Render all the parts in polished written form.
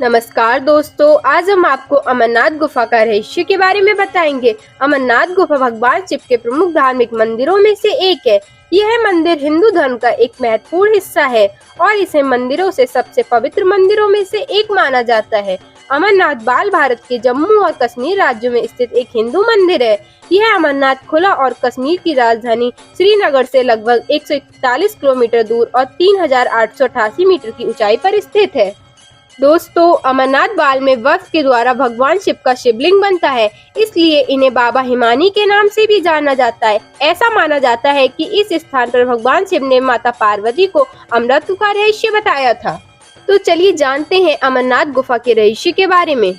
नमस्कार दोस्तों, आज हम आपको अमरनाथ गुफा का रहस्य के बारे में बताएंगे। अमरनाथ गुफा भगवान शिव के प्रमुख धार्मिक मंदिरों में से एक है। यह मंदिर हिंदू धर्म का एक महत्वपूर्ण हिस्सा है और इसे मंदिरों से सबसे पवित्र मंदिरों में से एक माना जाता है। अमरनाथ बाल भारत के जम्मू और कश्मीर राज्यों में स्थित एक हिंदू मंदिर है। यह अमरनाथ खुला और कश्मीर की राजधानी श्रीनगर से लगभग 141 किलोमीटर दूर और 3888 मीटर की ऊंचाई पर स्थित है। दोस्तों, अमरनाथ बाल में वक्फ के द्वारा भगवान शिव का शिवलिंग बनता है, इसलिए इन्हें बाबा हिमानी के नाम से भी जाना जाता है। ऐसा माना जाता है कि इस स्थान पर भगवान शिव ने माता पार्वती को अमृत का रहस्य बताया था। तो चलिए जानते हैं अमरनाथ गुफा के रहस्य के बारे में।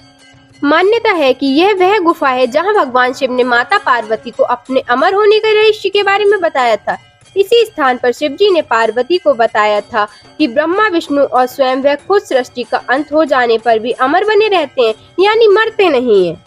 मान्यता है कि यह वह गुफा है जहां भगवान शिव ने माता पार्वती को अपने अमर होने के रहस्य के बारे में बताया था। इसी स्थान पर शिव जी ने पार्वती को बताया था कि ब्रह्मा विष्णु और स्वयं वह खुद सृष्टि का अंत हो जाने पर भी अमर बने रहते हैं, यानी मरते नहीं हैं।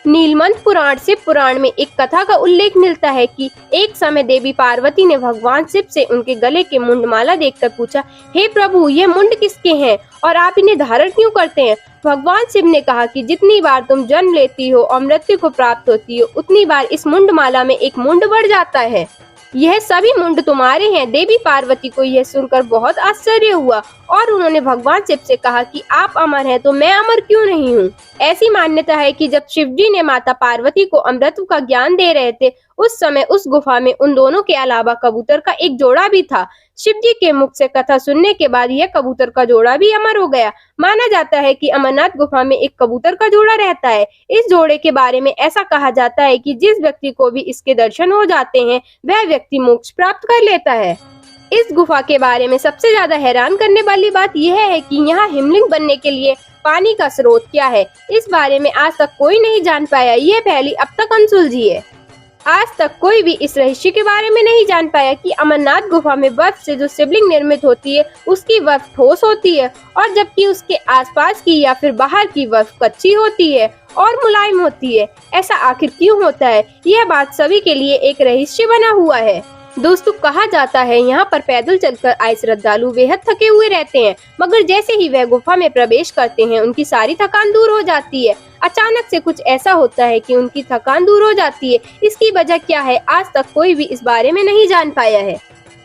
नीलमंत पुराण शिव पुराण में एक कथा का उल्लेख मिलता है कि एक समय देवी पार्वती ने भगवान शिव से उनके गले के मुंडमाला देखकर पूछा, हे प्रभु, ये मुंड किसके हैं और आप इन्हें धारण क्यों करते हैं? भगवान शिव ने कहा कि जितनी बार तुम जन्म लेती हो और मृत्यु को प्राप्त होती हो, उतनी बार इस मुंडमाला में एक मुंड बढ़ जाता है। यह सभी मुंड तुम्हारे हैं। देवी पार्वती को यह सुनकर बहुत आश्चर्य हुआ और उन्होंने भगवान शिव से कहा कि आप अमर हैं तो मैं अमर क्यों नहीं हूँ। ऐसी मान्यता है कि जब शिव जी ने माता पार्वती को अमृत का ज्ञान दे रहे थे, उस समय उस गुफा में उन दोनों के अलावा कबूतर का एक जोड़ा भी था। शिव जी के मुख से कथा सुनने के बाद यह कबूतर का जोड़ा भी अमर हो गया। माना जाता है कि अमरनाथ गुफा में एक कबूतर का जोड़ा रहता है। इस जोड़े के बारे में ऐसा कहा जाता है कि जिस व्यक्ति को भी इसके दर्शन हो जाते हैं, वह व्यक्ति मोक्ष प्राप्त कर लेता है। इस गुफा के बारे में सबसे ज्यादा हैरान करने वाली बात यह है कि यहाँ हिमलिंग बनने के लिए पानी का स्रोत क्या है, इस बारे में आज तक कोई नहीं जान पाया। यह पहली अब तक अनसुलझी है। आज तक कोई भी इस रहस्य के बारे में नहीं जान पाया कि अमरनाथ गुफा में बर्फ से जो शिवलिंग निर्मित होती है, उसकी बर्फ ठोस होती है और जबकि उसके आसपास की या फिर बाहर की बर्फ कच्ची होती है और मुलायम होती है। ऐसा आखिर क्यों होता है? यह बात सभी के लिए एक रहस्य बना हुआ है। दोस्तों, कहा जाता है यहाँ पर पैदल चलकर आए श्रद्धालु बेहद थके हुए रहते हैं, मगर जैसे ही वह गुफा में प्रवेश करते हैं, उनकी सारी थकान दूर हो जाती है। अचानक से कुछ ऐसा होता है कि उनकी थकान दूर हो जाती है। इसकी वजह क्या है, आज तक कोई भी इस बारे में नहीं जान पाया है।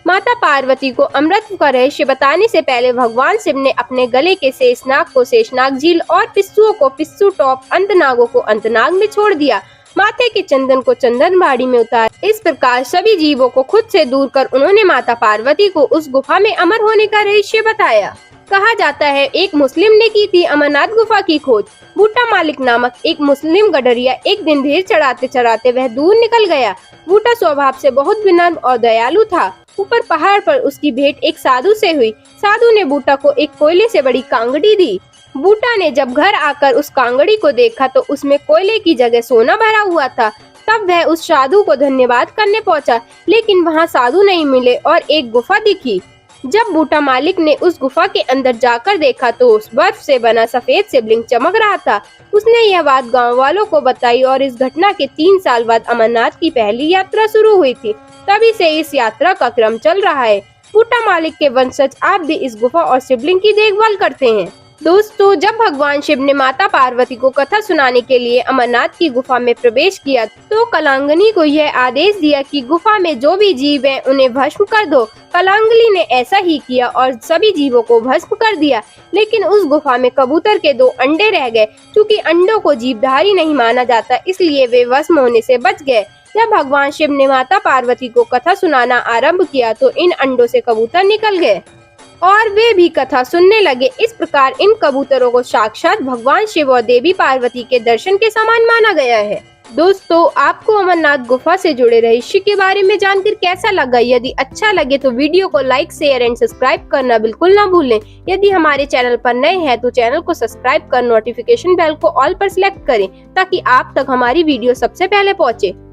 माता पार्वती को अमृत का रहस्य बताने से पहले भगवान शिव ने अपने गले के शेषनाग को शेषनाग झील और पिस्सुओं को पिस्सू टॉप, अंतनागों को अंतनाग में छोड़ दिया। माथे के चंदन को चंदन बाड़ी में उतार। इस प्रकार सभी जीवों को खुद से दूर कर उन्होंने माता पार्वती को उस गुफा में अमर होने का रहस्य बताया। कहा जाता है एक मुस्लिम ने की थी अमरनाथ गुफा की खोज। बूटा मालिक नामक एक मुस्लिम गडरिया एक दिन ढेर चढ़ाते चढ़ाते वह दूर निकल गया। बूटा स्वभाव से बहुत विनम्र और दयालु था। ऊपर पहाड़ पर उसकी भेंट एक साधु से हुई। साधु ने बूटा को एक कोयले से बड़ी कांगड़ी दी। बूटा ने जब घर आकर उस कांगड़ी को देखा तो उसमें कोयले की जगह सोना भरा हुआ था। तब वह उस साधु को धन्यवाद करने पहुंचा, लेकिन वहां साधु नहीं मिले और एक गुफा दिखी। जब बूटा मालिक ने उस गुफा के अंदर जाकर देखा तो उस बर्फ से बना सफेद शिवलिंग चमक रहा था। उसने यह बात गांव वालों को बताई और इस घटना के 3 साल बाद अमरनाथ की पहली यात्रा शुरू हुई थी। तभी से इस यात्रा का क्रम चल रहा है। बूटा मालिक के वंशज आप भी इस गुफा और शिवलिंग की देखभाल करते हैं। दोस्तों, जब भगवान शिव ने माता पार्वती को कथा सुनाने के लिए अमरनाथ की गुफा में प्रवेश किया तो कलांगनी को यह आदेश दिया कि गुफा में जो भी जीव हैं उन्हें भस्म कर दो। कलांगली ने ऐसा ही किया और सभी जीवों को भस्म कर दिया, लेकिन उस गुफा में कबूतर के 2 अंडे रह गए। क्योंकि अंडों को जीवधारी नहीं माना जाता, इसलिए वे भस्म होने से बच गए। जब भगवान शिव ने माता पार्वती को कथा सुनाना आरंभ किया तो इन अंडों से कबूतर निकल गए और वे भी कथा सुनने लगे। इस प्रकार इन कबूतरों को साक्षात भगवान शिव और देवी पार्वती के दर्शन के समान माना गया है। दोस्तों, आपको अमरनाथ गुफा से जुड़े रहस्य के बारे में जानकर कैसा लगा? यदि अच्छा लगे तो वीडियो को लाइक, शेयर एंड सब्सक्राइब करना बिल्कुल ना भूलें। यदि हमारे चैनल पर नए हैं तो चैनल को सब्सक्राइब कर नोटिफिकेशन बेल को ऑल पर सिलेक्ट करें ताकि आप तक हमारी वीडियो सबसे पहले पहुँचे।